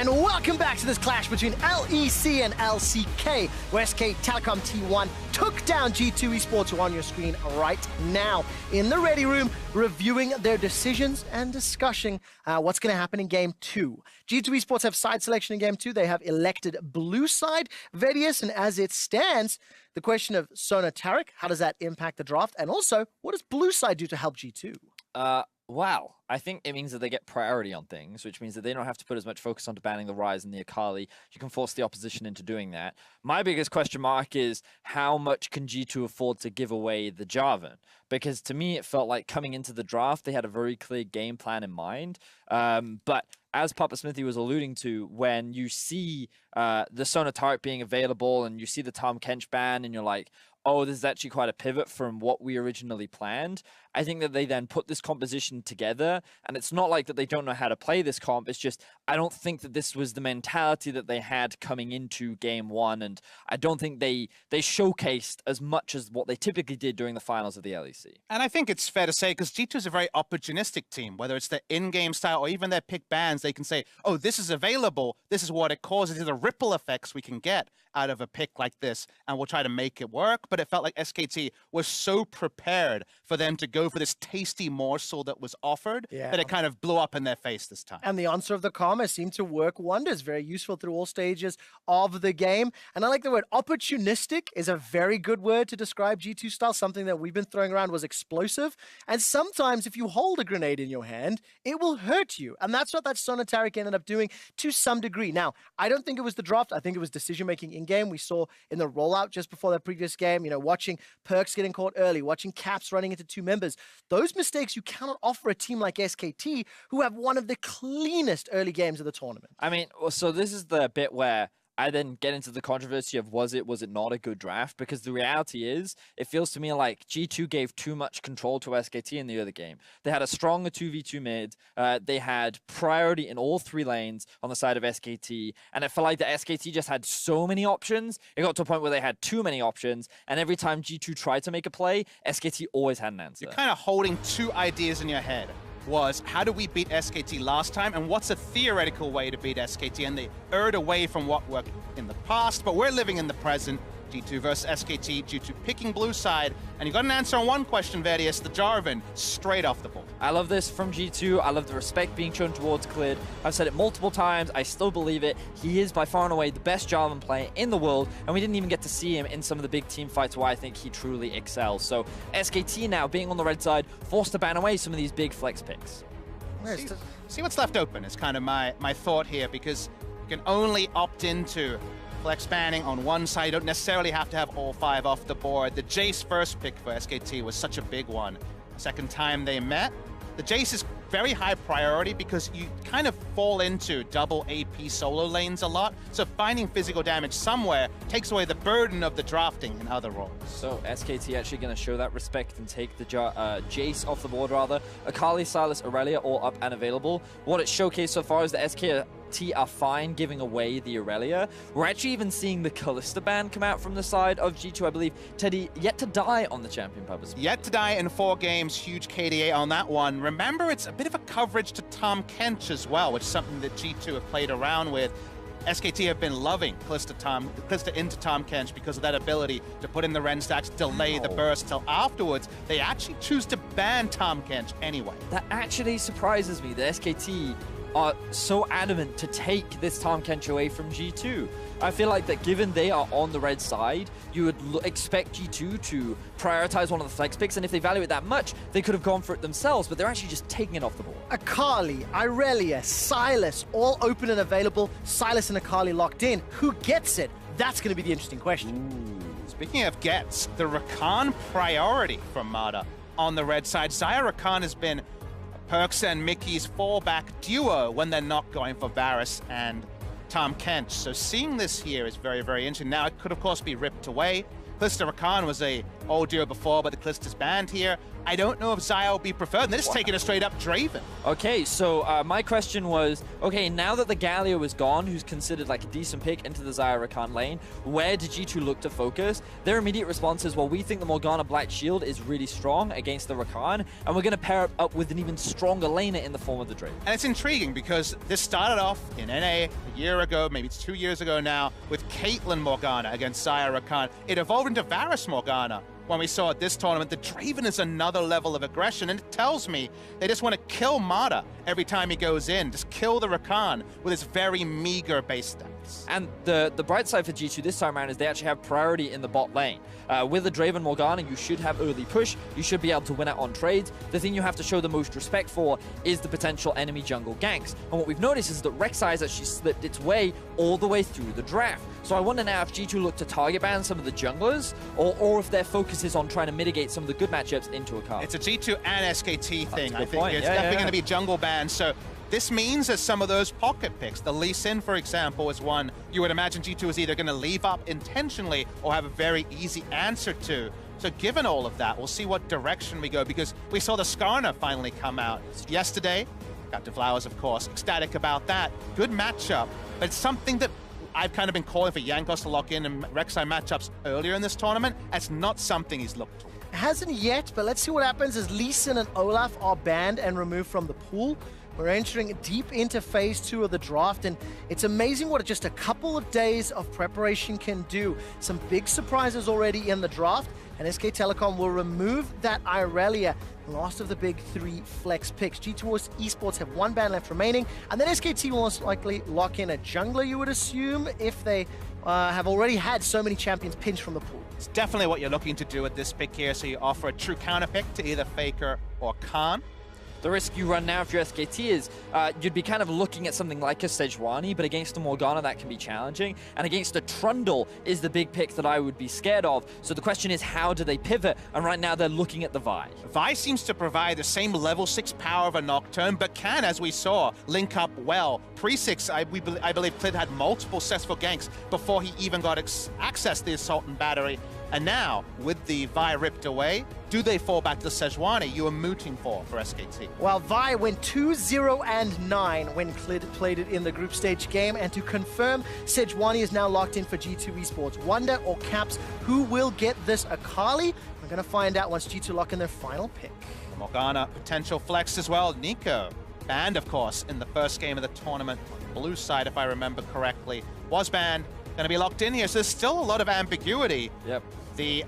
and welcome back to this clash between LEC and LCK, where SK Telecom T1 took down G2 Esports, who are on your screen right now in the ready room, reviewing their decisions and discussing what's going to happen in Game 2. G2 Esports have side selection in Game 2. They have elected blue side Vedius, and as it stands, the question of Sona Tarek, how does that impact the draft? And also, what does blue side do to help G2? Wow. I think it means that they get priority on things, which means that they don't have to put as much focus onto banning the Ryze and the Akali. You can force the opposition into doing that. My biggest question mark is how much can G2 afford to give away the Jarvan? Because to me, it felt like coming into the draft, they had a very clear game plan in mind. But as Papa Smithy was alluding to, when you see the Sona Tarek being available and you see the Tahm Kench ban and you're like, oh, this is actually quite a pivot from what we originally planned. I think that they then put this composition together, and it's not like that they don't know how to play this comp. It's just, I don't think that this was the mentality that they had coming into Game 1, and I don't think they showcased as much as what they typically did during the finals of the LEC. And I think it's fair to say, because G2 is a very opportunistic team, whether it's their in-game style or even their pick bans, they can say, oh, this is available, this is what it causes, these are the ripple effects we can get out of a pick like this, and we'll try to make it work. But it felt like SKT was so prepared for them to go for this tasty morsel that was offered that it kind of blew up in their face this time. And the answer of the karma seemed to work wonders. Very useful through all stages of the game. And I like the word opportunistic is a very good word to describe G2 style. Something that we've been throwing around was explosive. And sometimes if you hold a grenade in your hand, it will hurt you. And that's what that Sona Tarek ended up doing to some degree. Now, I don't think it was the draft. I think it was decision-making in-game. We saw in the rollout just before that previous game, you know, watching Perks getting caught early, watching Caps running into two members. Those mistakes you cannot offer a team like SKT, who have one of the cleanest early games of the tournament. I mean, so this is the bit where I then get into the controversy of was it not a good draft? Because the reality is, it feels to me like G2 gave too much control to SKT in the other game. They had a stronger 2v2 mid. They had priority in all three lanes on the side of SKT. And it felt like the SKT just had so many options. It got to a point where they had too many options. And every time G2 tried to make a play, SKT always had an answer. You're kind of holding two ideas in your head. Was how do we beat SKT last time, and what's a theoretical way to beat SKT? And they erred away from what worked in the past, but we're living in the present. G2 versus SKT, G2 picking blue side, and you got an answer on one question, Vedius, the Jarvan, straight off the board. I love this from G2. I love the respect being shown towards Clid. I've said it multiple times. I still believe it. He is by far and away the best Jarvan player in the world, and we didn't even get to see him in some of the big team fights where I think he truly excels. So SKT now, being on the red side, forced to ban away some of these big flex picks. See what's left open is kind of my thought here, because you can only opt into flex banning on one side. You don't necessarily have to have all five off the board. The Jace first pick for SKT was such a big one. Second time they met, the Jace is very high priority because you kind of fall into double AP solo lanes a lot. So finding physical damage somewhere takes away the burden of the drafting in other roles. So SKT actually going to show that respect and take the Jace off the board rather. Akali, Sylas, Aurelia all up and available. What it showcased so far is that SKT are fine giving away the Aurelia. We're actually even seeing the Kalista ban come out from the side of G2, I believe. Teddy, yet to die on the champion purpose. Yet to die in 4 games, huge KDA on that one. Remember, it's a bit of a coverage to Tahm Kench as well, which is something that G2 have played around with. SKT have been loving Kalista into Tahm Kench because of that ability to put in the Ren stacks, delay the burst till afterwards. They actually choose to ban Tahm Kench anyway. That actually surprises me, that SKT are so adamant to take this Tahm Kench away from G2. I feel like that given they are on the red side, you would expect G2 to prioritize one of the flex picks, and if they value it that much, they could have gone for it themselves, but they're actually just taking it off the board. Akali, Aurelia, Sylas, all open and available. Sylas and Akali locked in. Who gets it? That's going to be the interesting question. Ooh. Speaking of gets, the Rakan priority from Mada on the red side. Xayah Rakan has been Perks and Mickey's fallback duo when they're not going for Varus and Tahm Kench. So seeing this here is very, very interesting. Now, it could, of course, be ripped away. Kalista Rakan was a old duo before, but the Callista's banned here. I don't know if Xayah will be preferred. And they're just taking a straight up Draven. Okay, so my question was, okay, now that the Galio is gone, who's considered like a decent pick into the Xayah Rakan lane, where did G2 look to focus? Their immediate response is, well, we think the Morgana Black Shield is really strong against the Rakan, and we're going to pair it up with an even stronger laner in the form of the Draven. And it's intriguing because this started off in NA a year ago, maybe it's 2 years ago now, with Caitlyn Morgana against Xayah Rakan. It evolved into Varus Morgana. When we saw at this tournament, the Draven is another level of aggression, and it tells me they just want to kill Mata every time he goes in, just kill the Rakan with his very meager base stats. And the bright side for G2 this time around is they actually have priority in the bot lane. With the Draven Morgana, you should have early push, you should be able to win out on trades. The thing you have to show the most respect for is the potential enemy jungle ganks. And what we've noticed is that Rek'Sai has actually slipped its way all the way through the draft. So I wonder now if G2 look to target ban some of the junglers, or if their focus is on trying to mitigate some of the good matchups into a card. It's a G2 and SKT thing. I think point. it's definitely going to be jungle ban. So this means that some of those pocket picks, the Lee Sin, for example, is one you would imagine G2 is either going to leave up intentionally or have a very easy answer to. So given all of that, we'll see what direction we go, because we saw the Skarner finally come out yesterday. Captain Flowers, of course, ecstatic about that. Good matchup, but it's something that I've kind of been calling for Jankos to lock in and Rek'Sai matchups earlier in this tournament. That's not something he's looked to. Hasn't yet, but let's see what happens as Lee Sin and Olaf are banned and removed from the pool. We're entering deep into phase 2 of the draft, and it's amazing what just a couple of days of preparation can do. Some big surprises already in the draft, and SK Telecom will remove that Irelia, last of the big 3 flex picks. G2 Esports have 1 ban left remaining, and then SKT will most likely lock in a jungler, you would assume, if they have already had so many champions pinched from the pool. It's definitely what you're looking to do with this pick here, so you offer a true counter pick to either Faker or Khan. The risk you run now if you're SKT is you'd be kind of looking at something like a Sejuani, but against a Morgana that can be challenging, and against a Trundle is the big pick that I would be scared of. So the question is, how do they pivot? And right now they're looking at the Vi. Vi seems to provide the same level 6 power of a Nocturne, but can, as we saw, link up well. Pre-6, I believe Clid had multiple successful ganks before he even got access to the Assault and Battery. And now, with the Vi ripped away, do they fall back to the Sejuani you were mooting for SKT? Well, Vi went 2-0-9 when Clid played it in the group stage game, and to confirm, Sejuani is now locked in for G2 Esports. Wonder or Caps, who will get this Akali? We're going to find out once G2 lock in their final pick. Morgana, potential flex as well. Nico, banned, of course, in the first game of the tournament. Blue side, if I remember correctly, was banned. Going to be locked in here, so there's still a lot of ambiguity. Yep. The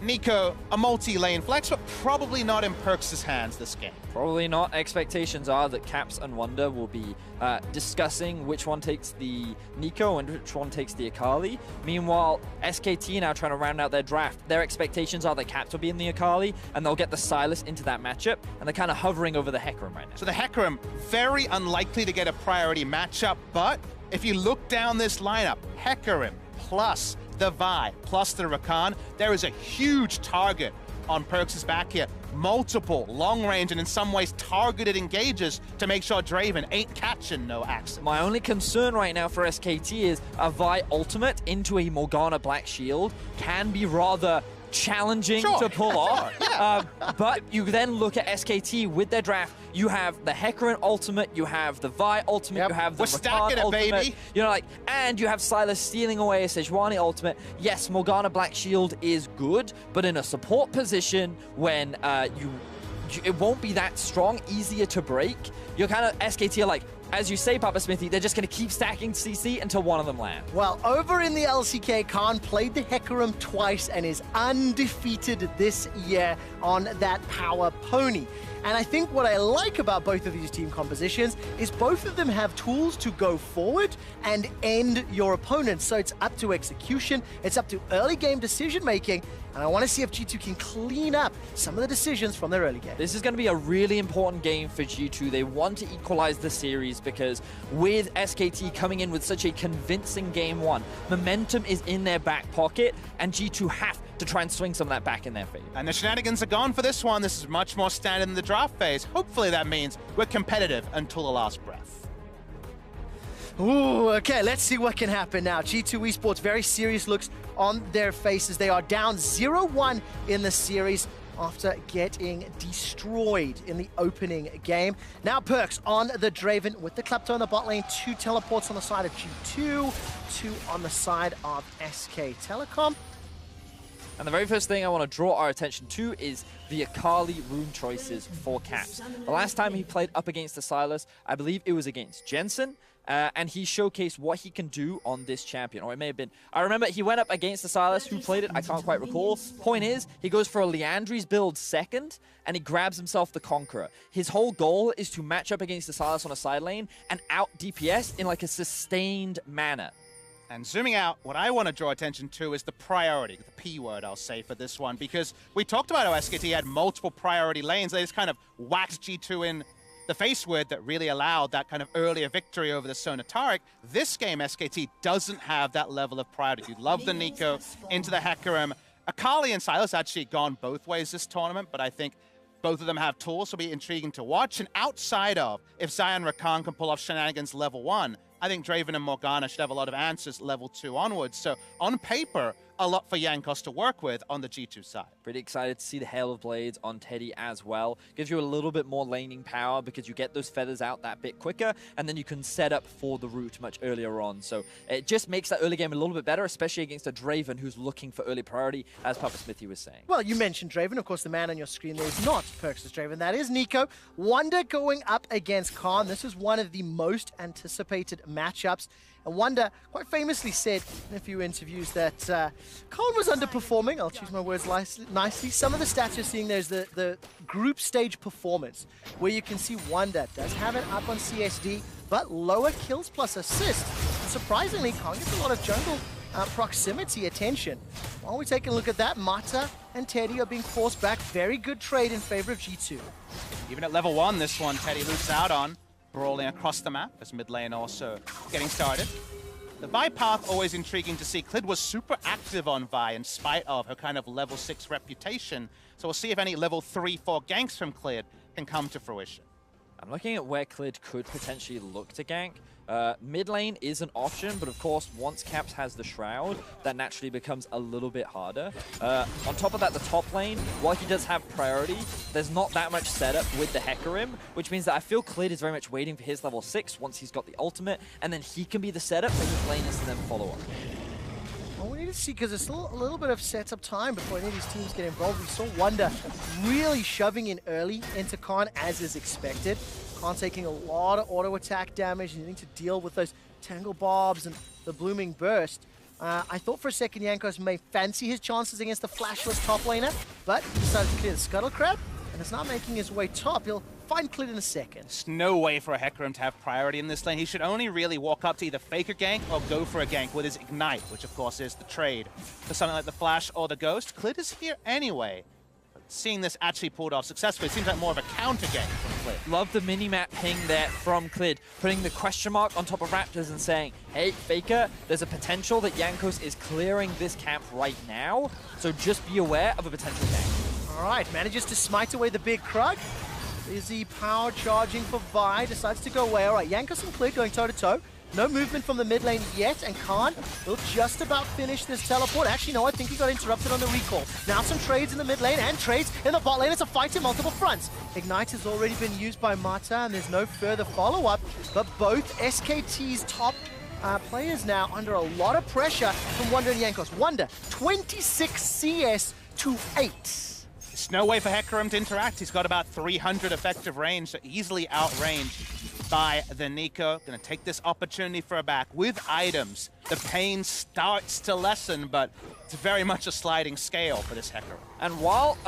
Nico, a multi-lane flex, but probably not in Perkz' hands this game. Probably not. Expectations are that Caps and Wonder will be discussing which one takes the Nico and which one takes the Akali. Meanwhile, SKT now trying to round out their draft. Their expectations are that Caps will be in the Akali, and they'll get the Sylas into that matchup, and they're kind of hovering over the Hecarim right now. So the Hecarim, very unlikely to get a priority matchup, but if you look down this lineup, Hecarim plus the Vi plus the Rakan, there is a huge target on Perkz' back here. Multiple long-range and in some ways targeted engages to make sure Draven ain't catching no access. My only concern right now for SKT is a Vi ultimate into a Morgana Black Shield can be rather challenging to pull off. But you then look at SKT with their draft. You have the Hecarim ultimate, you have the Vi ultimate, you have the Rakan ultimate. Baby. You know, like, and you have Sylas stealing away a Sejuani ultimate. Yes, Morgana Black Shield is good, but in a support position when it won't be that strong, easier to break. You're kind of SKT are like, as you say, Papa Smithy, they're just going to keep stacking CC until one of them land. Well, over in the LCK, Khan played the Hecarim twice and is undefeated this year on that power pony. And I think what I like about both of these team compositions is both of them have tools to go forward and end your opponents. So it's up to execution, it's up to early game decision making, and I want to see if G2 can clean up some of the decisions from their early game. This is going to be a really important game for G2. They want to equalize the series because with SKT coming in with such a convincing game 1, momentum is in their back pocket, and G2 have to try and swing some of that back in their favor. And the shenanigans are gone for this one. This is much more standard in the draft phase. Hopefully that means we're competitive until the last breath. Ooh, okay, let's see what can happen now. G2 Esports, very serious looks on their faces. They are down 0-1 in the series after getting destroyed in the opening game. Now Perks on the Draven with the Klepto in the bot lane, 2 teleports on the side of G2, 2 on the side of SK Telecom. And the very first thing I want to draw our attention to is the Akali rune choices for Caps. The last time he played up against the Sylas, I believe it was against Jensen, and he showcased what he can do on this champion. Or it may have been... I remember he went up against the Sylas. Who played it? I can't quite recall. Point is, he goes for a Liandry's build second, and he grabs himself the Conqueror. His whole goal is to match up against the Sylas on a side lane and out DPS in like a sustained manner. And zooming out, what I want to draw attention to is the priority, the P word I'll say for this one, because we talked about how SKT had multiple priority lanes. They just kind of whacked G2 in the face with that really allowed that kind of earlier victory over the Sona Taric. This game, SKT doesn't have that level of priority. You love the Nico into the Hecarim. Akali and Sylas actually gone both ways this tournament, but I think both of them have tools, so it'll be intriguing to watch. And outside of, if Zion Rakan can pull off shenanigans level 1, I think Draven and Morgana should have a lot of answers level 2 onwards. So on paper, a lot for Jankos to work with on the G2 side. Pretty excited to see the Hail of Blades on Teddy as well. Gives you a little bit more laning power because you get those feathers out that bit quicker, and then you can set up for the root much earlier on. So it just makes that early game a little bit better, especially against a Draven who's looking for early priority, as Papa Smithy was saying. Well, you mentioned Draven. Of course, the man on your screen there is not Perks' Draven. That is Nico. Wonder going up against Khan. This is one of the most anticipated matchups. And Wonder quite famously said in a few interviews that Khan was underperforming. I'll choose my words nicely. Some of the stats you're seeing there is the group stage performance, where you can see Wonder does have it up on CSD, but lower kills plus assists. And surprisingly, Khan gets a lot of jungle proximity attention. While we take a look at that, Mata and Teddy are being forced back. Very good trade in favor of G2. Even at level 1, this one Teddy loops out on. Brawling across the map as mid lane also getting started. The Vi path always intriguing to see. Clid was super active on Vi in spite of her kind of level 6 reputation. So we'll see if any level 3-4 ganks from Clid can come to fruition. I'm looking at where Clid could potentially look to gank. Mid lane is an option, but of course, once Caps has the Shroud, that naturally becomes a little bit harder. On top of that, the top lane, while he does have priority, there's not that much setup with the Hecarim, which means that I feel Clid is very much waiting for his level 6 once he's got the ultimate, and then he can be the setup for his laners to then follow up. Well, we need to see, because there's still a little bit of setup time before any of these teams get involved. We saw Wonder really shoving in early into Khan, as is expected. Khan taking a lot of auto attack damage and needing to deal with those Tangle Bobs and the Blooming Burst. I thought for a second Jankos may fancy his chances against the flashless top laner, but he decided to clear the Scuttle Crab, and it's not making his way top. He'll find Clid in a second. There's no way for a Hecarim to have priority in this lane. He should only really walk up to either fake a gank or go for a gank with his Ignite, which of course is the trade for something like the Flash or the Ghost. Clid is here anyway. Seeing this actually pulled off successfully, it seems like more of a counter game from Clid. Love the mini-map ping there from Clid, putting the question mark on top of Raptors and saying, hey, Faker, there's a potential that Jankos is clearing this camp right now, so just be aware of a potential gank. All right, manages to smite away the big Krug. Izzy power charging for Vi, decides to go away. All right, Jankos and Clid going toe-to-toe. No movement from the mid lane yet, and Khan will just about finish this teleport. Actually, no, I think he got interrupted on the recall. Now some trades in the mid lane and trades in the bot lane. It's a fight in multiple fronts. Ignite has already been used by Mata, and there's no further follow-up, but both SKT's top players now under a lot of pressure from Wonder and Jankos. Wonder, 26 CS to 8. There's no way for Hecarim to interact. He's got about 300 effective range, so easily outranged by the Nico. Gonna take this opportunity for a back with items. The pain starts to lessen, but it's very much a sliding scale for this Hecarim. And while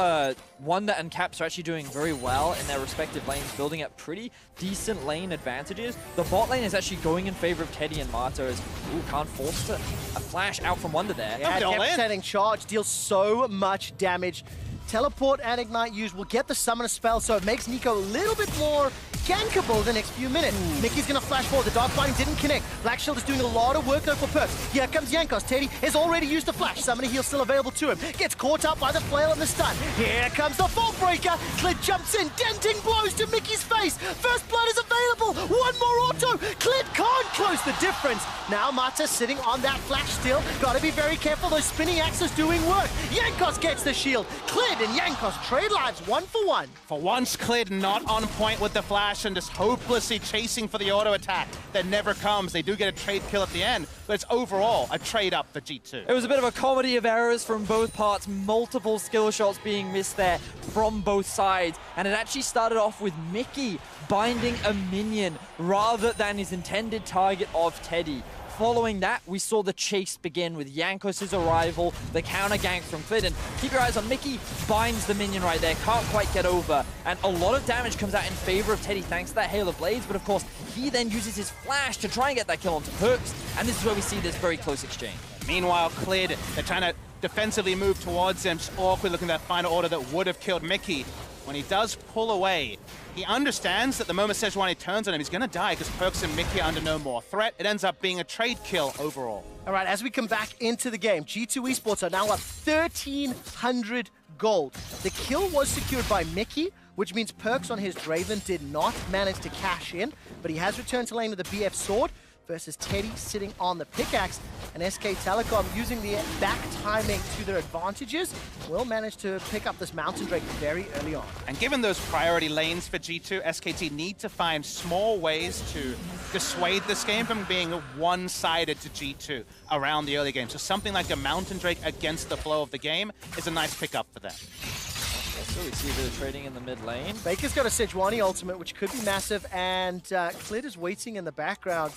Wonder and Caps are actually doing very well in their respective lanes, building up pretty decent lane advantages, the bot lane is actually going in favor of Teddy and Mata as Khan forced a flash out from Wonder there. Yeah, devastating charge deals so much damage. Teleport and Ignite use will get the Summoner spell, so it makes Nico a little bit more gankable the next few minutes. Mickey's gonna flash forward. The Dark Bind didn't connect. Black Shield is doing a lot of work though for Perks. Here comes Jankos. Teddy has already used the flash. Summoner heal still available to him. Gets caught up by the flail and the stun. Here comes the Fault Breaker. Clid jumps in, denting blows to Mickey's face. First blood is available. One more auto. Clid can't close the difference. Now Mata sitting on that flash still. Gotta be very careful, those spinning axes doing work. Jankos gets the shield. Clid and Jankos trade lives 1-for-1. For once, Clid not on point with the flash and just hopelessly chasing for the auto attack that never comes. They do get a trade kill at the end, but it's overall a trade up for G2. It was a bit of a comedy of errors from both parts, multiple skill shots being missed there from both sides, and it actually started off with Mickey binding a minion rather than his intended target of Teddy. Following that, we saw the chase begin with Jankos' arrival, the counter gank from Clid, and keep your eyes on Mickey, binds the minion right there, can't quite get over, and a lot of damage comes out in favor of Teddy thanks to that Hail of Blades, but of course, he then uses his flash to try and get that kill onto Perks, and this is where we see this very close exchange. Meanwhile, Clid, they're trying to defensively move towards him, just awkward looking at that final order that would have killed Mickey. When he does pull away, he understands that the moment Sejuani turns on him, he's going to die because Perks and Mickey are under no more threat. It ends up being a trade kill overall. All right, as we come back into the game, G2 Esports are now up 1,300 gold. The kill was secured by Mickey, which means Perks on his Draven did not manage to cash in, but he has returned to lane with the BF sword versus Teddy sitting on the pickaxe, and SK Telecom using the back timing to their advantages will manage to pick up this Mountain Drake very early on. And given those priority lanes for G2, SKT need to find small ways to dissuade this game from being one-sided to G2 around the early game. So something like a Mountain Drake against the flow of the game is a nice pickup for them. So we see a bit of trading in the mid lane. Baker's got a Sejuani ultimate, which could be massive, and Clid is waiting in the background.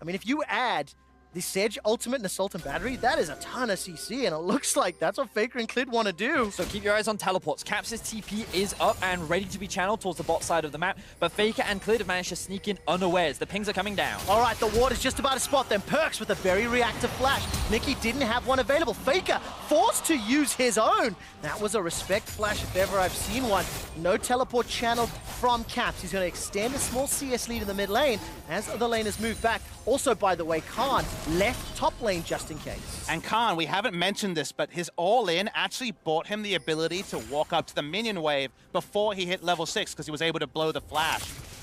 I mean, if you add the Sedge ultimate and Assault and Battery, that is a ton of CC, and it looks like that's what Faker and Clid want to do. So keep your eyes on teleports. Caps' TP is up and ready to be channeled towards the bot side of the map, but Faker and Clid have managed to sneak in unawares. The pings are coming down. All right, the ward is just about to spot them. Perks with a very reactive flash. Mickey didn't have one available. Faker forced to use his own. That was a respect flash if ever I've seen one. No teleport channeled from Caps. He's going to extend a small CS lead in the mid lane as the laners move back. Also, by the way, Khan left top lane just in case. And Khan, we haven't mentioned this, but his all-in actually bought him the ability to walk up to the minion wave before he hit level 6 because he was able to blow the flash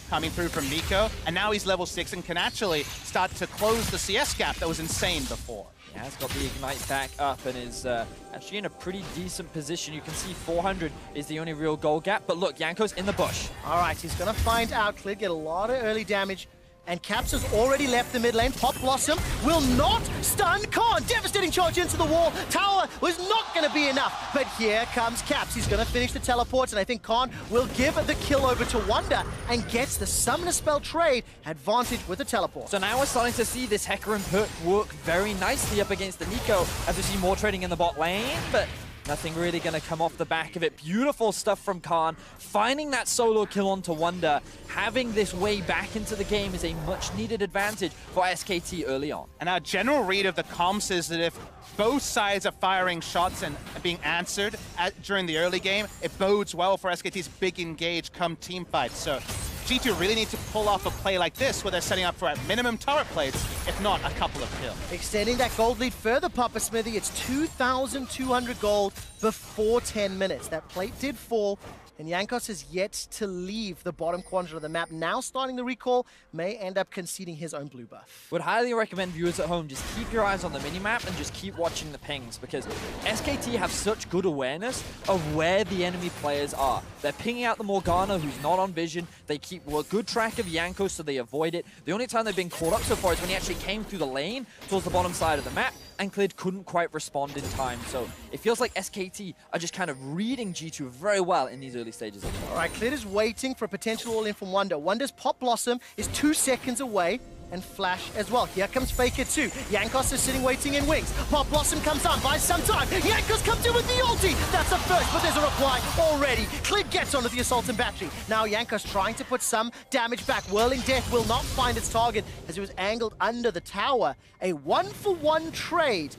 coming through from Miko, and now he's level 6 and can actually start to close the CS gap that was insane before. He has got the Ignite back up and is actually in a pretty decent position. You can see 400 is the only real goal gap, but look, Jankos in the bush. All right, he's going to find out. Clid get a lot of early damage. And Caps has already left the mid lane. Pop Blossom will not stun Khan. Devastating charge into the wall. Tower was not going to be enough. But here comes Caps. He's going to finish the teleports. And I think Khan will give the kill over to Wonder and gets the Summoner Spell trade advantage with the teleport. So now we're starting to see this Hecker and Perk work very nicely up against the Nico as we see more trading in the bot lane. But nothing really going to come off the back of it. Beautiful stuff from Khan. Finding that solo kill onto Wonder, having this way back into the game is a much-needed advantage for SKT early on. And our general read of the comps is that if both sides are firing shots and being answered during the early game, it bodes well for SKT's big engage come team fight. So G2 really need to pull off a play like this where they're setting up for at minimum turret plates, if not a couple of kills. Extending that gold lead further, Papa Smithy. It's 2,200 gold before 10 minutes. That plate did fall, and Jankos has yet to leave the bottom quadrant of the map. Now starting the recall, may end up conceding his own blue buff. Would highly recommend viewers at home just keep your eyes on the minimap and just keep watching the pings, because SKT have such good awareness of where the enemy players are. They're pinging out the Morgana, who's not on vision. They keep a good track of Jankos, so they avoid it. The only time they've been caught up so far is when he actually came through the lane towards the bottom side of the map, and Clid couldn't quite respond in time. So it feels like SKT are just kind of reading G2 very well in these early stages of the game. All right, Clid is waiting for a potential all-in from Wonder. Wonder's Pop Blossom is 2 seconds away, and Flash as well. Here comes Faker too. Jankos is sitting waiting in wings. Pop Blossom comes on, buys some time. Jankos comes in with the ulti. That's a first, but there's a reply already. Clid gets onto the Assault and Battery. Now Jankos trying to put some damage back. Whirling Death will not find its target as it was angled under the tower. A 1-for-1 trade.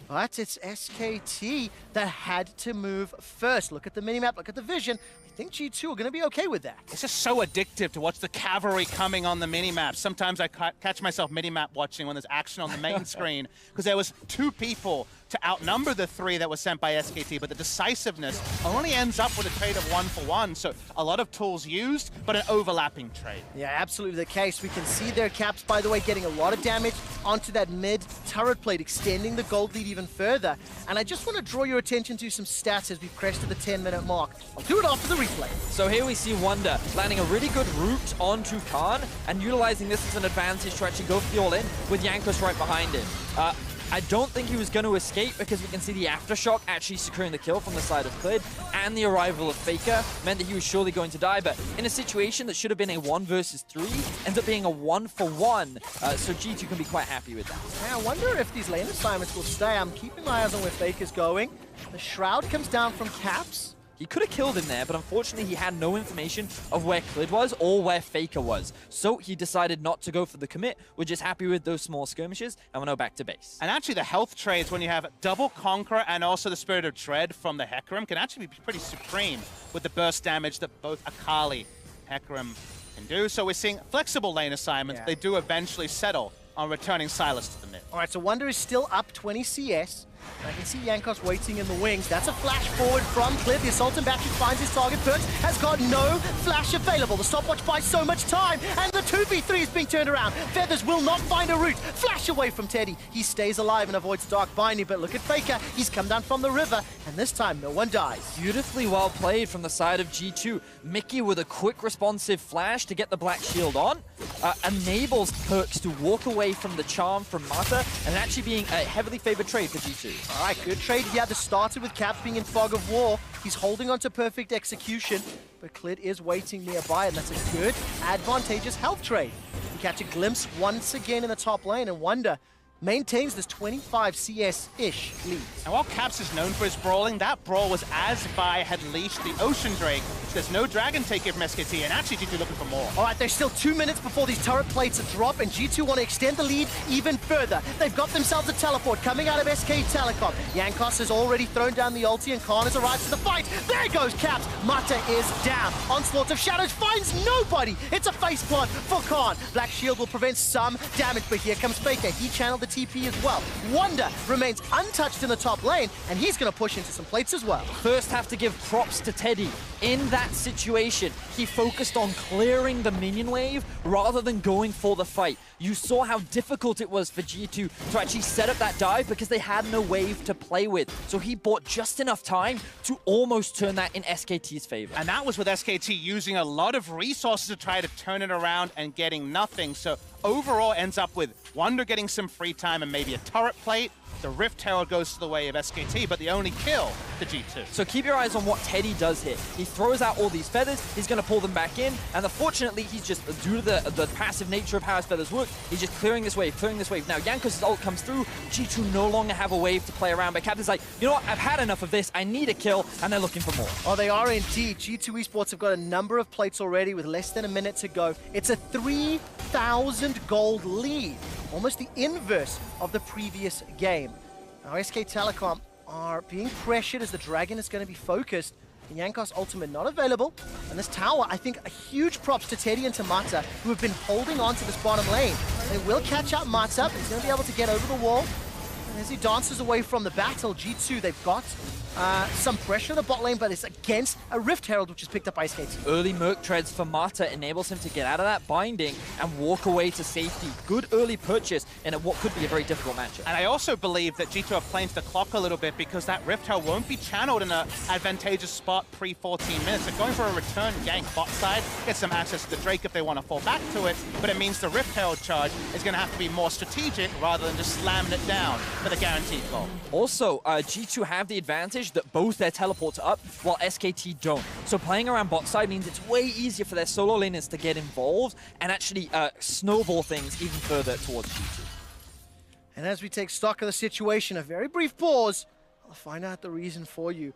But it's SKT that had to move first. Look at the minimap, look at the vision. I think G2 are going to be okay with that. It's just so addictive to watch the cavalry coming on the minimap. Sometimes I catch myself minimap watching when there's action on the main screen, because there was 2 people to outnumber the 3 that was sent by SKT, but the decisiveness only ends up with a trade of 1-for-1. So a lot of tools used, but an overlapping trade. Yeah, absolutely the case. We can see their caps, by the way, getting a lot of damage onto that mid turret plate, extending the gold lead even further. And I just want to draw your attention to some stats as we press to the 10-minute mark. I'll do it after the replay. So here we see Wonder landing a really good route onto Khan and utilizing this as an advantage to actually go for the all-in with Jankos right behind him. I don't think he was going to escape because we can see the aftershock actually securing the kill from the side of Clid, and the arrival of Faker meant that he was surely going to die, but in a situation that should have been a 1 versus 3, ends up being a 1-for-1, so G2 can be quite happy with that. Yeah, I wonder if these lane assignments will stay. I'm keeping my eyes on where Faker's going. The Shroud comes down from Caps. He could have killed him there, but unfortunately he had no information of where Clid was or where Faker was. So he decided not to go for the commit. We're just happy with those small skirmishes, and we're now back to base. And actually the health trades, when you have double Conqueror and also the Spirit of Dread from the Hecarim, can actually be pretty supreme with the burst damage that both Akali and Hecarim can do. So we're seeing flexible lane assignments. Yeah. They do eventually settle on returning Sylas to the mid. All right, so Wonder is still up 20 CS. And I can see Jankos waiting in the wings. That's a flash forward from Clip. The Assault and Battery finds his target. Perks has got no flash available. The stopwatch buys so much time, and the 2v3 is being turned around. Feathers will not find a route. Flash away from Teddy. He stays alive and avoids Dark Binding, but look at Faker. He's come down from the river, and this time no one dies. Beautifully well played from the side of G2. Mickey with a quick responsive flash to get the Black Shield on. Enables Perks to walk away from the charm from Mata, and actually being a heavily favored trade for G2. All right, good trade. He had to start it with Caps being in Fog of War. He's holding on to perfect execution, but Clid is waiting nearby, and that's a good, advantageous health trade. We catch a glimpse once again in the top lane, and Wonder maintains this 25 CS-ish lead. And while Caps is known for his brawling, that brawl was as Vi had leashed the Ocean Drake. There's no Dragon Taker from SKT, and actually G2 looking for more. All right, there's still 2 minutes before these turret plates drop, and G2 want to extend the lead even further. They've got themselves a teleport coming out of SK Telecom. Jankos has already thrown down the ulti, and Khan has arrived to the fight. There goes Caps. Mata is down. Onslaught of Shadows finds nobody. It's a face plant for Khan. Black Shield will prevent some damage, but here comes Faker. He channeled the TP as well. Wonder remains untouched in the top lane, and he's going to push into some plates as well. First, have to give props to Teddy. In that situation, he focused on clearing the minion wave rather than going for the fight. You saw how difficult it was for G2 to actually set up that dive because they had no wave to play with. So he bought just enough time to almost turn that in SKT's favor. And that was with SKT using a lot of resources to try to turn it around and getting nothing. So overall ends up with Wonder getting some free time and maybe a turret plate. The Rift Herald goes to the way of SKT, but the only kill to G2. So keep your eyes on what Teddy does here. He throws out all these feathers, he's going to pull them back in, and unfortunately, he's just, due to the passive nature of how his feathers work, he's just clearing this wave, clearing this wave. Now, Jankos' ult comes through, G2 no longer have a wave to play around, but Captain's like, you know what, I've had enough of this, I need a kill, and they're looking for more. Oh, they are indeed. G2 Esports have got a number of plates already with less than a minute to go. It's a 3,000 gold lead, almost the inverse of the previous game. Now, SK Telecom are being pressured as the Dragon is going to be focused. The Jankos ultimate not available. And this tower, I think, a huge props to Teddy and to Mata, who have been holding on to this bottom lane. They will catch up Mata, but he's going to be able to get over the wall. And as he dances away from the battle, G2, they've got some pressure in the bot lane, but it's against a Rift Herald, which is picked up by SKT. Early Merc treads for Mata enables him to get out of that binding and walk away to safety. Good early purchase in what could be a very difficult matchup. And I also believe that G2 are playing to the clock a little bit because that Rift Herald won't be channeled in an advantageous spot pre-14 minutes. They're going for a return gank bot side, get some access to the Drake if they want to fall back to it, but it means the Rift Herald charge is going to have to be more strategic rather than just slamming it down for the guaranteed goal. Also, G2 have the advantage that both their teleports are up while SKT don't. So playing around bot side means it's way easier for their solo laners to get involved and actually snowball things even further towards G2. And as we take stock of the situation, a very brief pause, I'll find out the reason for you.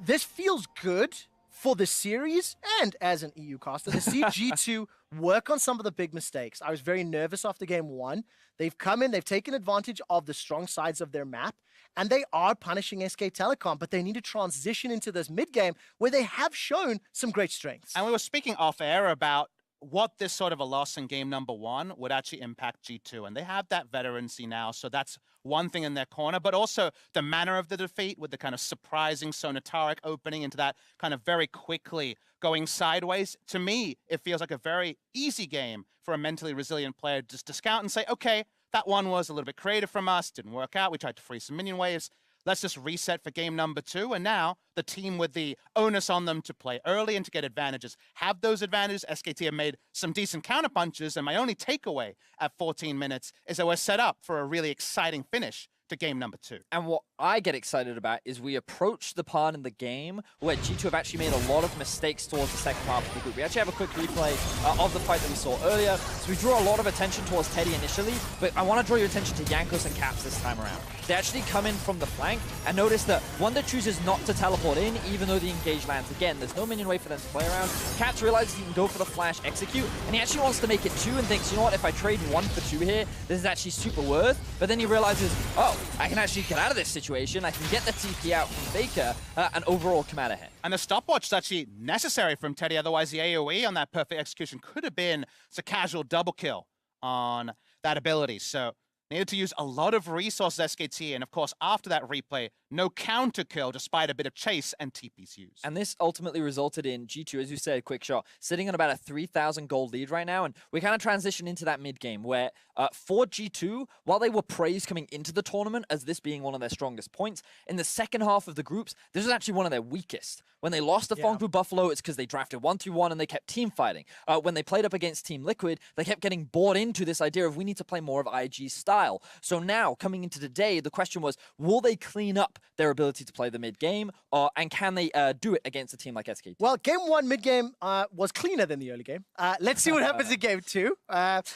This feels good for the series and as an EU caster to see G2 work on some of the big mistakes. I was very nervous after game one. They've come in, they've taken advantage of the strong sides of their map, and they are punishing SK Telecom, but they need to transition into this mid game where they have shown some great strengths. And we were speaking off air about what this sort of a loss in game number 1 would actually impact G2. And they have that veterancy now, so that's one thing in their corner. But also the manner of the defeat with the kind of surprising Sonataric opening into that kind of very quickly going sideways. To me, it feels like a very easy game for a mentally resilient player just to scout and say, okay, that one was a little bit creative from us, didn't work out. We tried to freeze some minion waves. Let's just reset for game number 2. And now the team with the onus on them to play early and to get advantages have those advantages. SKT have made some decent counterpunches. And my only takeaway at 14 minutes is that we're set up for a really exciting finish to game number 2. And what I get excited about is we approach the part in the game where G2 have actually made a lot of mistakes towards the second half of the group. We actually have a quick replay of the fight that we saw earlier. So we draw a lot of attention towards Teddy initially, but I want to draw your attention to Jankos and Caps this time around. They actually come in from the flank and notice that Wonder chooses not to teleport in, even though the engage lands again. There's no minion way for them to play around. Caps realizes he can go for the flash execute, and he actually wants to make it 2 and thinks, you know what, if I trade 1 for 2 here, this is actually super worth. But then he realizes, oh, I can actually get out of this situation. I can get the TP out from Faker and overall come out ahead. And the stopwatch is actually necessary from Teddy. Otherwise, the AoE on that perfect execution could have been a casual double kill on that ability. So needed to use a lot of resources, SKT, and of course, after that replay, no counter kill despite a bit of chase and TP's used. And this ultimately resulted in G2, as you said, quick shot, sitting on about a 3,000 gold lead right now, and we kind of transition into that mid game where for G2, while they were praised coming into the tournament as this being one of their strongest points, in the second half of the groups, this was actually one of their weakest. When they lost to Fongfu Buffalo, it's because they drafted 1-3-1 and they kept team fighting. When they played up against Team Liquid, they kept getting bought into this idea of we need to play more of IG's style. So now, coming into today, the question was, will they clean up their ability to play the mid game, and can they do it against a team like SKT? Well, game 1 mid game was cleaner than the early game. Let's see what happens in game 2.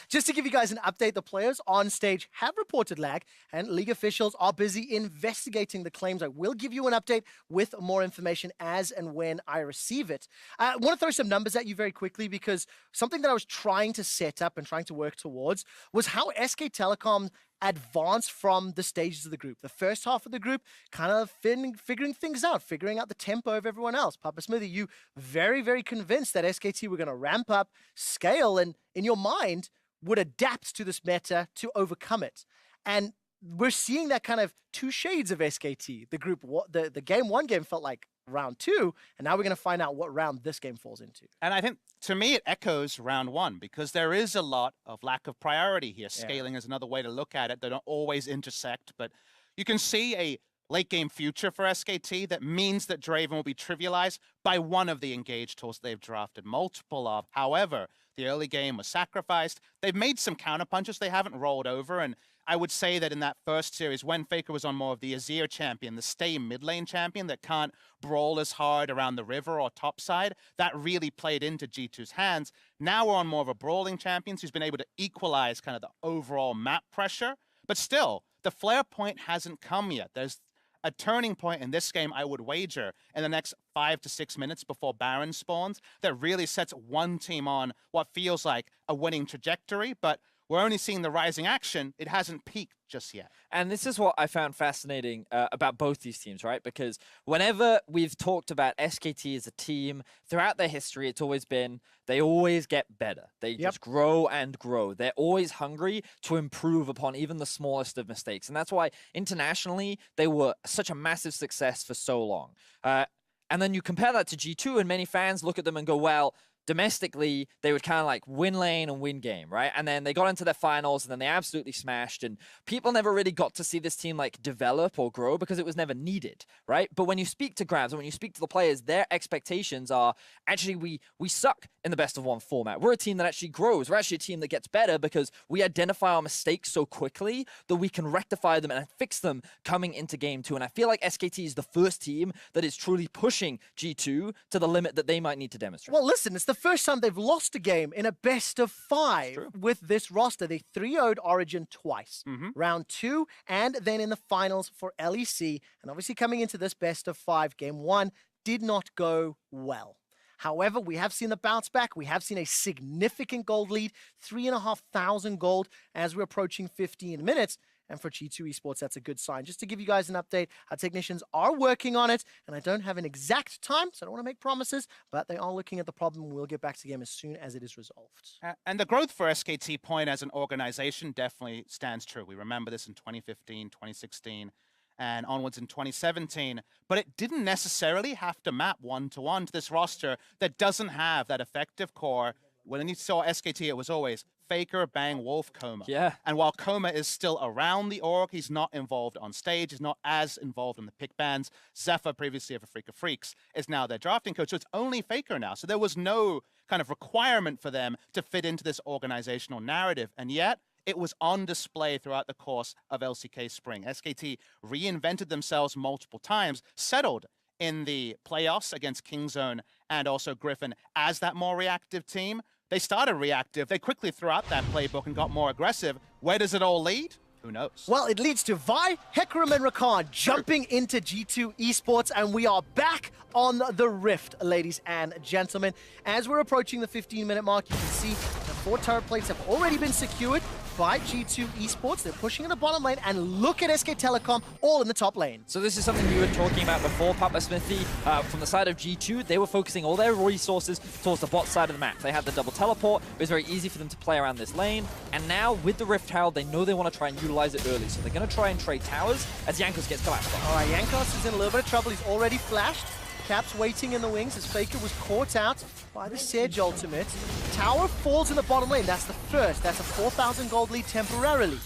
Just to give you guys an update, the players on stage have reported lag, and league officials are busy investigating the claims. I will give you an update with more information as and when I receive it. I want to throw some numbers at you very quickly, because something that I was trying to set up and trying to work towards was how SK Telecom advanced from the stages of the group. The first half of the group, kind of figuring things out, figuring out the tempo of everyone else. Papa Smithy, you very, very convinced that SKT were going to ramp up, scale, and in your mind would adapt to this meta to overcome it. And we're seeing that kind of 2 shades of SKT. The group, the game 1 game felt like round 2, and now we're going to find out what round this game falls into. And I think, to me, it echoes round 1, because there is a lot of lack of priority here. Scaling is another way to look at it. They don't always intersect, but you can see a late game future for SKT that means that Draven will be trivialized by one of the engaged tools they've drafted multiple of. However, the early game was sacrificed. They've made some counterpunches they haven't rolled over, and I would say that in that first series, when Faker was on more of the Azir champion, the stay mid lane champion that can't brawl as hard around the river or topside, that really played into G2's hands. Now we're on more of a brawling champion who's been able to equalize kind of the overall map pressure. But still, the flare point hasn't come yet. There's a turning point in this game, I would wager, in the next 5 to 6 minutes before Baron spawns, that really sets one team on what feels like a winning trajectory, but we're only seeing the rising action. It hasn't peaked just yet. And this is what I found fascinating about both these teams, right? Because whenever we've talked about SKT as a team, throughout their history, it's always been, they always get better. They just grow and grow. They're always hungry to improve upon even the smallest of mistakes. And that's why internationally, they were such a massive success for so long. And then you compare that to G2, and many fans look at them and go, well, domestically, they would kind of like win lane and win game, right? And then they got into their finals, and then they absolutely smashed, and people never really got to see this team like develop or grow because it was never needed, right? But when you speak to Grabs and when you speak to the players, their expectations are, actually, we suck in the best of 1 format. We're a team that actually grows. We're actually a team that gets better because we identify our mistakes so quickly that we can rectify them and fix them coming into game 2. And I feel like SKT is the first team that is truly pushing G2 to the limit that they might need to demonstrate. Well, listen, it's the first time they've lost a game in a best of 5 with this roster. They 3-0'd Origin twice. Round 2, and then in the finals for LEC. And obviously coming into this best of 5, game 1 did not go well. However, we have seen the bounce back. We have seen a significant gold lead, 3,500 gold as we're approaching 15 minutes. And for G2 Esports, that's a good sign. Just to give you guys an update, our technicians are working on it, and I don't have an exact time, so I don't want to make promises, but they are looking at the problem, and we'll get back to the game as soon as it is resolved. And the growth for SKT Point as an organization definitely stands true. We remember this in 2015, 2016, and onwards in 2017, but it didn't necessarily have to map one-to-one to this roster that doesn't have that effective core. When you saw SKT, it was always Faker, Bang, Wolf, Coma. Yeah. And while Coma is still around the org, he's not involved on stage, he's not as involved in the pick bans. Zephyr, previously of a Freak of Freaks, is now their drafting coach, so it's only Faker now. So there was no kind of requirement for them to fit into this organizational narrative, and yet it was on display throughout the course of LCK Spring. SKT reinvented themselves multiple times, settled in the playoffs against Kingzone and also Griffin as that more reactive team. They started reactive. They quickly threw out that playbook and got more aggressive. Where does it all lead? Who knows? Well, it leads to Vi, Hecarim, and Rakan jumping into G2 Esports, and we are back on the Rift, ladies and gentlemen. As we're approaching the 15-minute mark, you can see the 4 turret plates have already been secured by G2 Esports. They're pushing in the bottom lane, and look at SK Telecom all in the top lane. So this is something you were talking about before, Papa Smithy. From the side of G2, they were focusing all their resources towards the bot side of the map. They had the double teleport. It was very easy for them to play around this lane. And now, with the Rift Herald, they know they want to try and utilize it early. So they're going to try and trade towers as Jankos gets collapsed on. All right, Jankos is in a little bit of trouble. He's already flashed. Caps waiting in the wings as Faker was caught out by the Sedge ultimate. Tower falls in the bottom lane. That's the first. That's a 4,000 gold lead temporarily.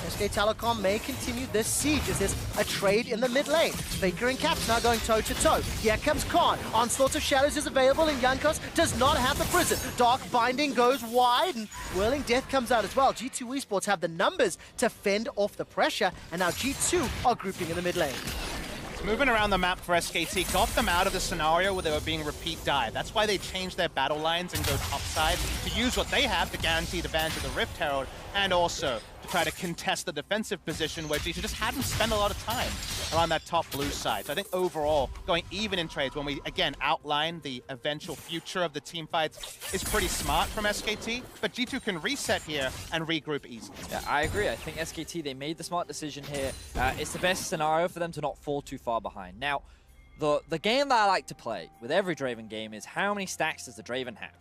SK Telecom may continue this siege as there's a trade in the mid lane. Faker and Caps now going toe-to-toe. Here comes Khan. Onslaught of Shadows is available, and Jankos does not have the prison. Dark Binding goes wide, and Whirling Death comes out as well. G2 Esports have the numbers to fend off the pressure, and now G2 are grouping in the mid lane. Moving around the map for SKT got them out of the scenario where they were being repeat dive. That's why they changed their battle lines and go topside to use what they have to guarantee the advantage of the Rift Herald, and also to try to contest the defensive position where G2 just hadn't spent a lot of time around that top blue side. So I think overall, going even in trades when we, again, outline the eventual future of the team fights is pretty smart from SKT, but G2 can reset here and regroup easily. Yeah, I agree. I think SKT, they made the smart decision here. It's the best scenario for them to not fall too far behind. Now, the game that I like to play with every Draven game is how many stacks does the Draven have?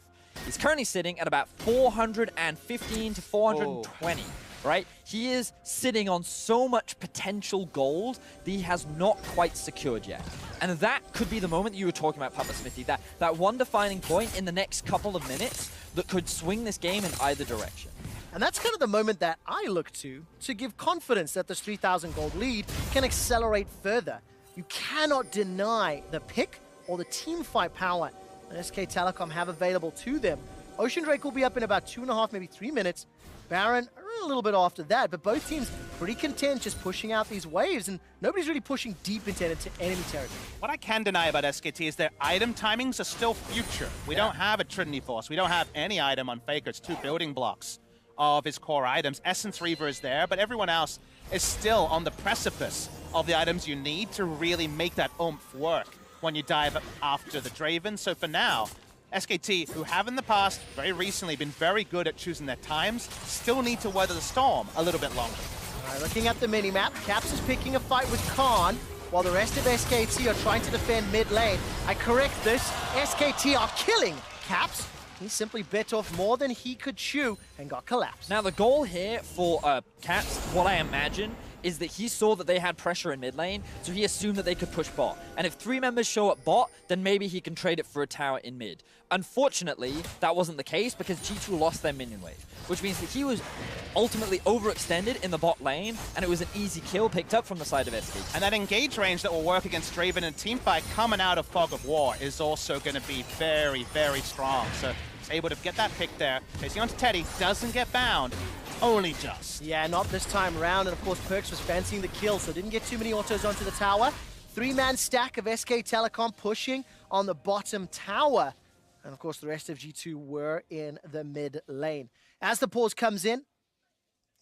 He's currently sitting at about 415 to 420. Right? He is sitting on so much potential gold that he has not quite secured yet. And that could be the moment that you were talking about, Papa Smithy, that one defining point in the next couple of minutes that could swing this game in either direction. And that's kind of the moment that I look to give confidence that this 3,000 gold lead can accelerate further. You cannot deny the pick or the team fight power that SK Telecom have available to them. Ocean Drake will be up in about 2.5, maybe 3 minutes. Baron a little bit after that, but both teams pretty content just pushing out these waves, and nobody's really pushing deep into enemy territory. What I can deny about SKT is their item timings are still future. We don't have a Trinity Force. We don't have any item on Faker. It's 2 building blocks of his core items. Essence Reaver is there, but everyone else is still on the precipice of the items you need to really make that oomph work when you dive after the Draven. So for now, SKT, who have in the past, very recently, been very good at choosing their times, still need to weather the storm a little bit longer. All right, looking at the mini-map, Caps is picking a fight with Khan, while the rest of SKT are trying to defend mid lane. I correct this, SKT are killing Caps. He simply bit off more than he could chew and got collapsed. Now the goal here for Caps, what I imagine, is that he saw that they had pressure in mid lane, so he assumed that they could push bot. And if 3 members show up bot, then maybe he can trade it for a tower in mid. Unfortunately, that wasn't the case because G2 lost their minion wave, which means that he was ultimately overextended in the bot lane, and it was an easy kill picked up from the side of SKT. And that engage range that will work against Draven in a teamfight coming out of Fog of War is also going to be very, very strong. So he's able to get that pick there. Chasing onto Teddy, doesn't get bound. Only just. Yeah, not this time around, and of course Perks was fancying the kill, so didn't get too many autos onto the tower. 3-man stack of SK Telecom pushing on the bottom tower. And of course the rest of G2 were in the mid lane. As the pause comes in,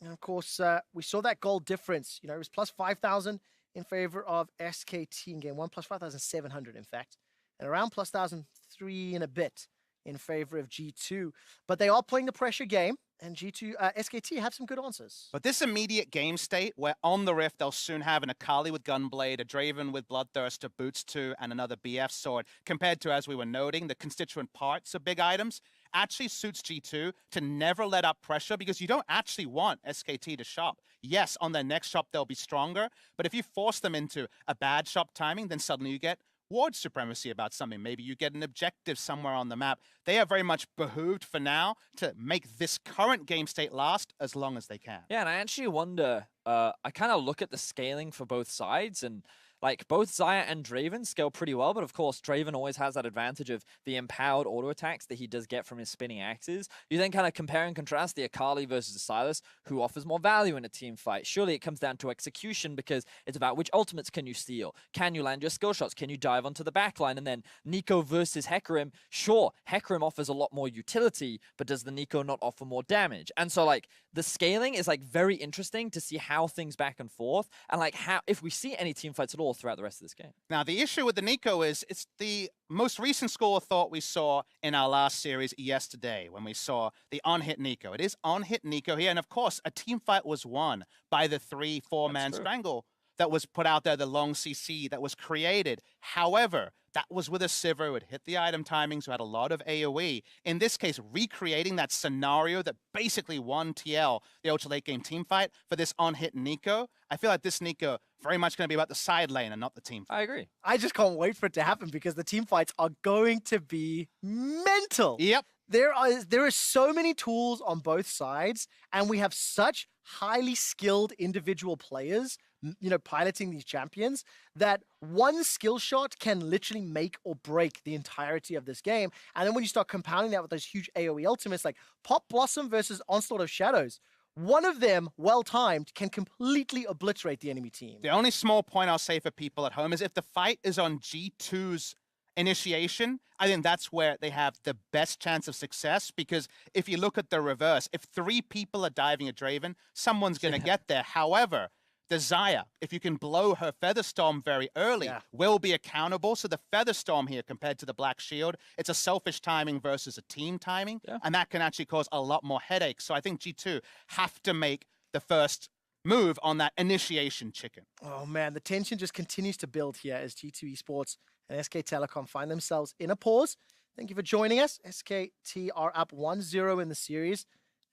and of course we saw that gold difference. You know, it was plus 5,000 in favor of SKT in game 1, plus 5,700 in fact, and around plus 1,003 and a bit in favor of G2. But they are playing the pressure game. And G2, SKT have some good answers. But this immediate game state, where on the Rift they'll soon have an Akali with Gunblade, a Draven with Bloodthirst, a Boots 2, and another BF sword, compared to, as we were noting, the constituent parts of big items, actually suits G2 to never let up pressure, because you don't actually want SKT to shop. Yes, on their next shop they'll be stronger, but if you force them into a bad shop timing, then suddenly you get ward supremacy about something. Maybe you get an objective somewhere on the map. They are very much behooved for now to make this current game state last as long as they can. Yeah, and I actually wonder, I kind of look at the scaling for both sides, and like both Xayah and Draven scale pretty well, but of course Draven always has that advantage of the empowered auto attacks that he does get from his spinning axes. You then kind of compare and contrast the Akali versus the Sylas, who offers more value in a team fight. Surely it comes down to execution, because it's about which ultimates can you steal? Can you land your skill shots? Can you dive onto the backline? And then Neeko versus Hecarim. Sure, Hecarim offers a lot more utility, but does the Neeko not offer more damage? And so like the scaling is like very interesting to see how things back and forth, and like how, if we see any team fights at all throughout the rest of this game. Now, the issue with the Neeko is it's the most recent school of thought we saw in our last series yesterday when we saw the on-hit Neeko. It is on-hit Neeko here, and of course, a team fight was won by the 3-4-man strangle that was put out there, the long CC that was created. However, that was with a Sivir who had hit the item timings, who had a lot of AoE. In this case, recreating that scenario that basically won TL, the ultra late game team fight, for this on-hit Neeko. I feel like this Neeko very much going to be about the side lane and not the team fight. I agree. I just can't wait for it to happen, because the team fights are going to be mental. Yep. There are so many tools on both sides, and we have such highly skilled individual players, you know, piloting these champions, that one skill shot can literally make or break the entirety of this game. And then when you start compounding that with those huge AoE ultimates, like Pop Blossom versus Onslaught of Shadows, one of them, well-timed, can completely obliterate the enemy team. The only small point I'll say for people at home is if the fight is on G2's initiation, I think that's where they have the best chance of success, because if you look at the reverse, if 3 people are diving at Draven, someone's going to get there. However, the Xayah, if you can blow her Featherstorm very early, will be accountable. So the Featherstorm here, compared to the Black Shield, it's a selfish timing versus a team timing, and that can actually cause a lot more headaches. So I think G2 have to make the first move on that initiation chicken. Oh man, the tension just continues to build here as G2 Esports and SK Telecom find themselves in a pause. Thank you for joining us. SKT are up 1-0 in the series.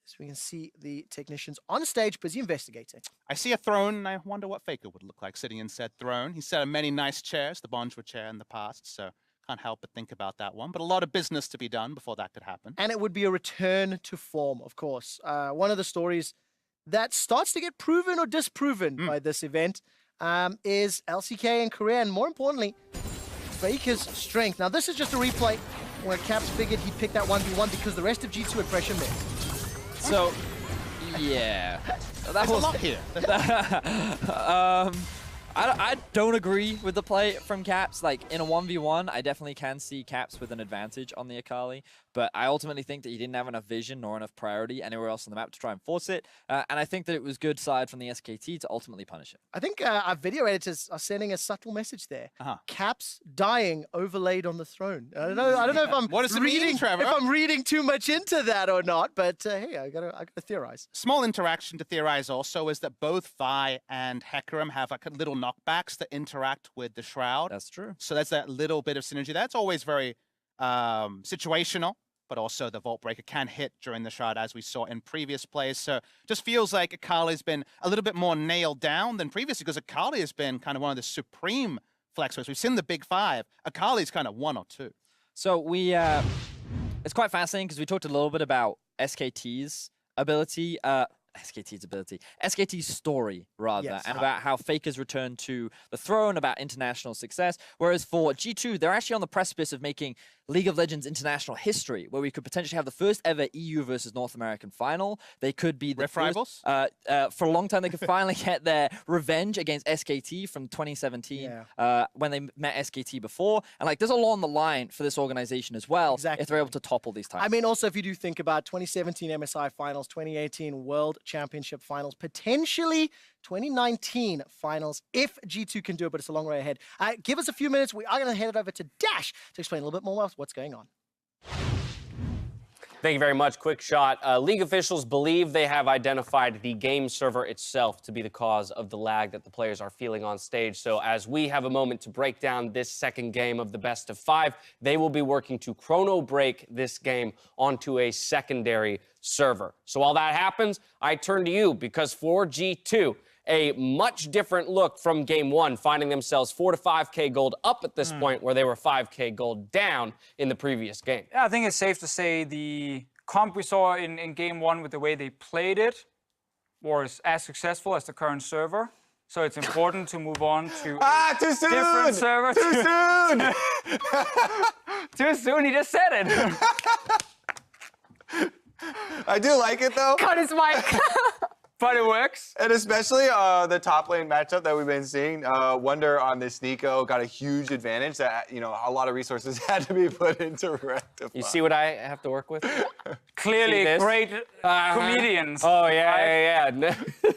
So we can see the technicians on stage busy investigating. I see a throne, and I wonder what Faker would look like sitting in said throne. He sat on many nice chairs, the Bonjwa chair in the past, so can't help but think about that one. But a lot of business to be done before that could happen. And it would be a return to form, of course. One of the stories that starts to get proven or disproven by this event is LCK and Korea, and more importantly, Faker's strength. Now, this is just a replay where Caps figured he'd pick that 1v1 because the rest of G2 had pressure mid. So, yeah. There's a lot here. I don't agree with the play from Caps. Like, in a 1v1, I definitely can see Caps with an advantage on the Akali, but I ultimately think that he didn't have enough vision nor enough priority anywhere else on the map to try and force it, and I think that it was good side from the SKT to ultimately punish it. I think our video editors are sending a subtle message there. Caps dying overlaid on the throne. I don't know if I'm what does it mean, Trevor? If I'm reading too much into that or not, but hey, I gotta theorize. Small interaction to theorize also is that both Vi and Hecarim have like a little knockbacks that interact with the Shroud. That's true. So that's that little bit of synergy. That's always very situational, but also the Vault Breaker can hit during the Shroud, as we saw in previous plays. So just feels like Akali's been a little bit more nailed down than previously, because Akali has been kind of one of the supreme flexers. We've seen the big 5. Akali's kind of 1 or 2. So we, it's quite fascinating because we talked a little bit about SKT's ability, SKT's story, rather, and about how Faker's returned to the throne, about international success. Whereas for G2, they're actually on the precipice of making League of Legends international history, where we could potentially have the first ever EU versus North American final. They could be the Rift first, rivals? for a long time, they could finally get their revenge against SKT from 2017, when they met SKT before. And like, there's a lot on the line for this organization as well, if they're able to topple these titles. I mean, also, if you do think about 2017 MSI finals, 2018 World Championship finals, potentially 2019 finals, if G2 can do it, but it's a long way ahead. Give us a few minutes. We are going to head it over to Dash to explain a little bit more what's going on. Thank you very much. Quick shot. League officials believe they have identified the game server itself to be the cause of the lag that the players are feeling on stage. So as we have a moment to break down this second game of the best of 5, they will be working to chrono break this game onto a secondary server. So while that happens, I turn to you because for G2, a much different look from game 1, finding themselves 4 to 5K gold up at this point where they were 5K gold down in the previous game. Yeah, I think it's safe to say the comp we saw in game 1 with the way they played it was as successful as the current server. So it's important to move on to too soon! different server. Too soon! Too soon, he just said it. I do like it, though. Cut his mic. But it works. And especially the top lane matchup that we've been seeing. Wonder on this Nico got a huge advantage that, you know, a lot of resources had to be put into rectify. You see what I have to work with? Clearly great comedians. Oh, yeah.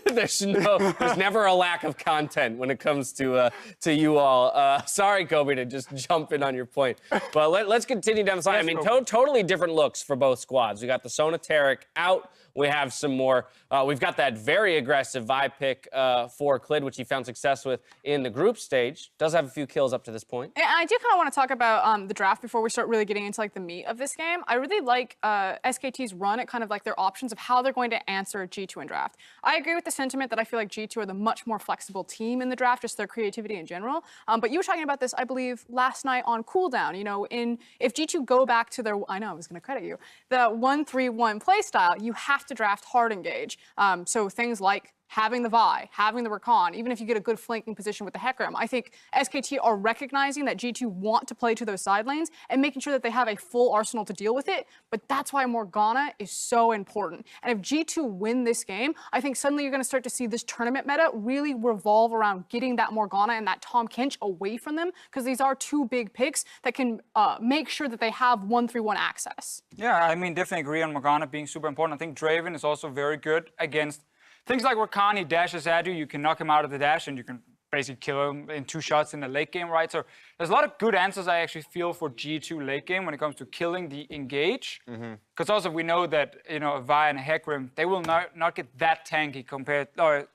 There's never a lack of content when it comes to you all. Sorry, Kobe, to just jump in on your point. But let's continue down the side. I mean, totally different looks for both squads. We got the Sonateric out. We have some more. We've got that very aggressive Vi pick for Clid, which he found success with in the group stage. Does have a few kills up to this point. And I do kind of want to talk about the draft before we start really getting into like the meat of this game. I really like SKT's run at kind of like their options of how they're going to answer G2 in draft. I agree with the sentiment that I feel like G2 are the much more flexible team in the draft, just their creativity in general. But you were talking about this, I believe, last night on Cooldown. You know, if G2 go back to their, I know I was going to credit you, the 1-3-1 playstyle, you have to draft hard engage. So things like having the Vi, having the Rakan, even if you get a good flanking position with the Hecarim. I think SKT are recognizing that G2 want to play to those side lanes and making sure that they have a full arsenal to deal with it, but that's why Morgana is so important. And if G2 win this game, I think suddenly you're going to start to see this tournament meta really revolve around getting that Morgana and that Tahm Kench away from them, because these are two big picks that can make sure that they have 1-3-1 access. Yeah, I mean, definitely agree on Morgana being super important. I think Draven is also very good against things like Rakan. He dashes at you, you can knock him out of the dash, and you can basically kill him in 2 shots in the late game, right? So there's a lot of good answers I actually feel for G2 late game when it comes to killing the engage. Because also we know that, you know, a Vi and a Hecarim, they will not get that tanky compared, or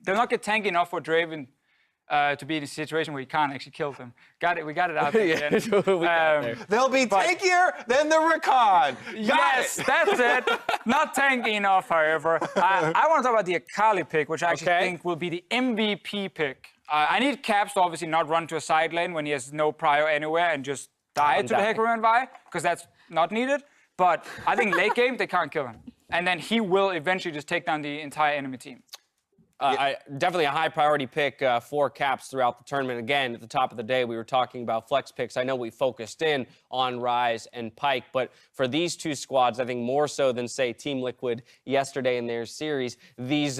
they'll not get tanky enough for Draven to be in a situation where you can't actually kill them. Got it, we got it out there. Yeah, we got there. They'll be tankier than the Rakan. Yes, that's it. Not tanky enough, however. I want to talk about the Akali pick, which I actually think will be the MVP pick. I need Caps to obviously not run to a side lane when he has no prio anywhere and just die to the Hecarim and Vi, because that's not needed. But I think late game, they can't kill him. And then he will eventually just take down the entire enemy team. Definitely a high priority pick for Caps throughout the tournament. Again, at the top of the day, we were talking about flex picks. I know we focused in on Ryze and Pyke, but for these two squads, I think more so than, say, Team Liquid yesterday in their series, these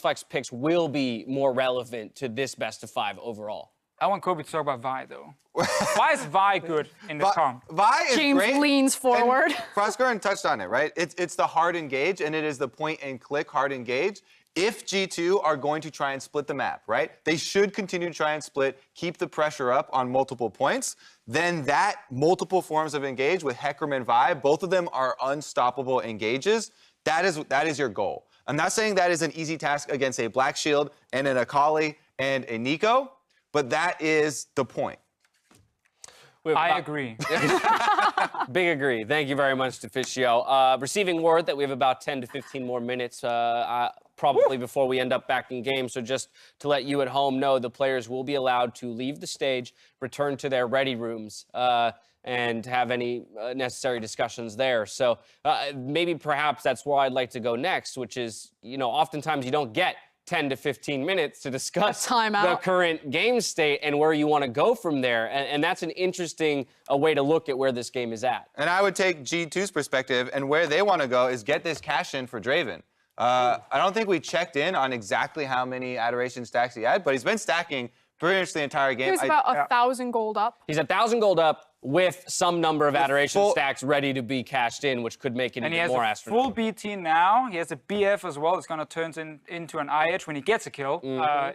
flex picks will be more relevant to this best of 5 overall. I want Kobe to talk about Vi, though. Why is Vi good in the comp? Vi is James great. leans forward. Frostgurn touched on it, right? It's the hard engage, and it is the point and click hard engage. If G2 are going to try and split the map, right? They should continue to try and split, keep the pressure up on multiple points. Then that multiple forms of engage with Hecarim and Vi, both of them are unstoppable engages. That is your goal. I'm not saying that is an easy task against a Black Shield and an Akali and a Nico, but that is the point. I agree. Big agree. Thank you very much, Deficio. Receiving word that we have about 10 to 15 more minutes probably before we end up back in game. So just to let you at home know, the players will be allowed to leave the stage, return to their ready rooms, and have any necessary discussions there. So maybe perhaps that's where I'd like to go next, which is, you know, oftentimes you don't get 10 to 15 minutes to discuss the current game state and where you want to go from there. And that's an interesting way to look at where this game is at. And I would take G2's perspective, and where they want to go is get this cash in for Draven. I don't think we checked in on exactly how many adoration stacks he had, but he's been stacking pretty much the entire game. He was about 1,000 gold up. He's 1,000 gold up with some number of adoration stacks ready to be cashed in, which could make it even more astronomical. Full BT now. He has a BF as well. It's going to turn into an IH when he gets a kill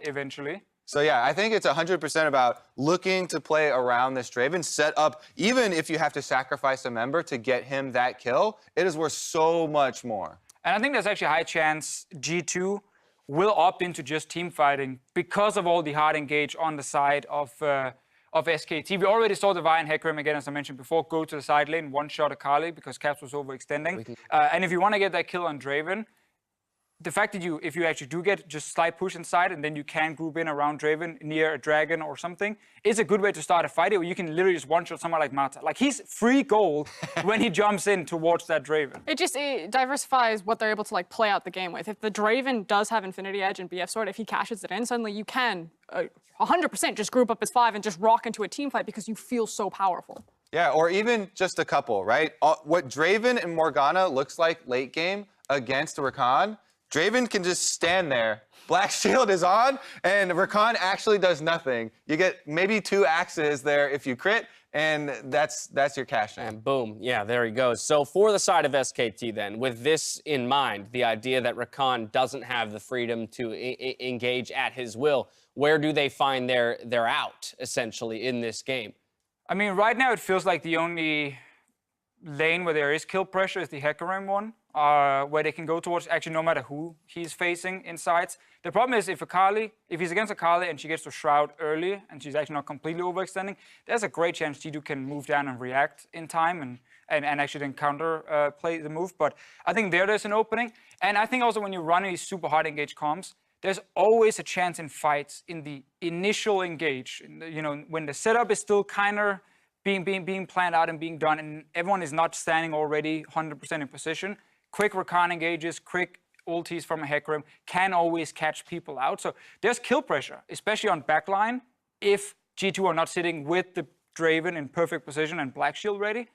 eventually. So yeah, I think it's 100% about looking to play around this Draven, set up, even if you have to sacrifice a member to get him that kill, it is worth so much more. And I think there's actually a high chance G2 will opt into just team fighting because of all the hard engage on the side of SKT. We already saw the Vi and Hecarim, again, as I mentioned before, go to the side lane, one-shot Akali because Caps was overextending. And if you want to get that kill on Draven, the fact that if you actually do get just slight push inside and then you can group in around Draven near a dragon or something is a good way to start a fight where you can literally just one-shot someone like Mata. Like, he's free gold when he jumps in towards that Draven. It diversifies what they're able to like play out the game with. If the Draven does have Infinity Edge and BF Sword, if he cashes it in, suddenly you can 100% just group up as 5 and just rock into a team fight because you feel so powerful. Yeah, or even just a couple, right? What Draven and Morgana looks like late game against Rakan, Draven can just stand there. Black Shield is on, and Rakan actually does nothing. You get maybe 2 axes there if you crit, and that's your cash in. And boom, yeah, there he goes. So for the side of SKT then, with this in mind, the idea that Rakan doesn't have the freedom to engage at his will, where do they find their out, essentially, in this game? I mean, right now it feels like the only lane where there is kill pressure is the Hecarim one, where they can go towards actually no matter who he's facing in sides. The problem is if he's against Akali and she gets to Shroud early and she's actually not completely overextending, there's a great chance G2 can move down and react in time and actually then counter play the move. But I think there's an opening. And I think also when you run these super hard engage comps, there's always a chance in fights in the initial engage, when the setup is still kind of being planned out and being done, and everyone is not standing already 100% in position. Quick Rakan engages, quick ultis from a Hecarim can always catch people out. So there's kill pressure, especially on backline, if G2 are not sitting with the Draven in perfect position and Black Shield ready.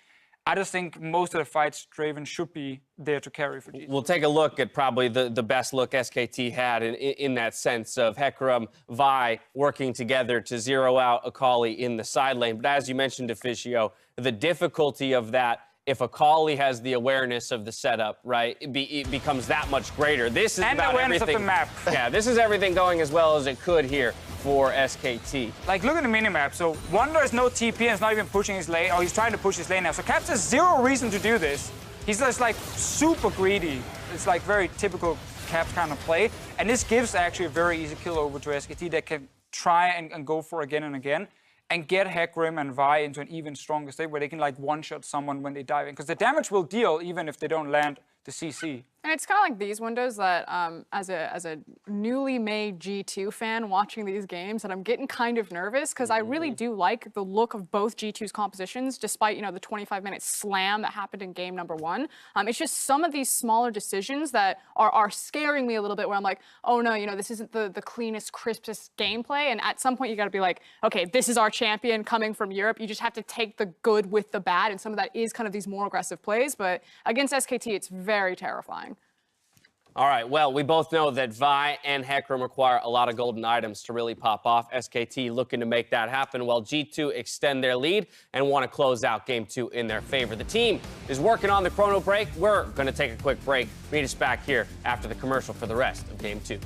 I just think most of the fights, Draven should be there to carry for G2. We'll take a look at probably the best look SKT had in that sense of Hecarim, Vi working together to zero out Akali in the side lane. But as you mentioned, Officio, the difficulty of that, if Akali has the awareness of the setup, right, it becomes that much greater. This is and about awareness everything. of the map. Yeah, this is everything going as well as it could here for SKT. Like, look at the minimap. So Wonder has no TP and is not even pushing his lane, or he's trying to push his lane now. So Caps has zero reason to do this. He's just like super greedy. It's like very typical Caps kind of play. And this gives actually a very easy kill over to SKT that can try and go for again and again and get Hecarim and Vi into an even stronger state where they can like one-shot someone when they dive in. Because the damage will deal even if they don't land the CC. And it's kind of like these windows that, as a newly made G2 fan watching these games, that I'm getting kind of nervous because I really do like the look of both G2's compositions, despite the 25-minute slam that happened in game number 1. It's just some of these smaller decisions that are scaring me a little bit, where I'm like, oh no, this isn't the cleanest, crispest gameplay. And at some point you got to be like, okay, this is our champion coming from Europe. You just have to take the good with the bad, and some of that is kind of these more aggressive plays. But against SKT, it's very terrifying. All right, well, we both know that Vi and Hecarim require a lot of golden items to really pop off. SKT looking to make that happen while G2 extend their lead and want to close out Game 2 in their favor. The team is working on the chrono break. We're going to take a quick break. Meet us back here after the commercial for the rest of Game 2.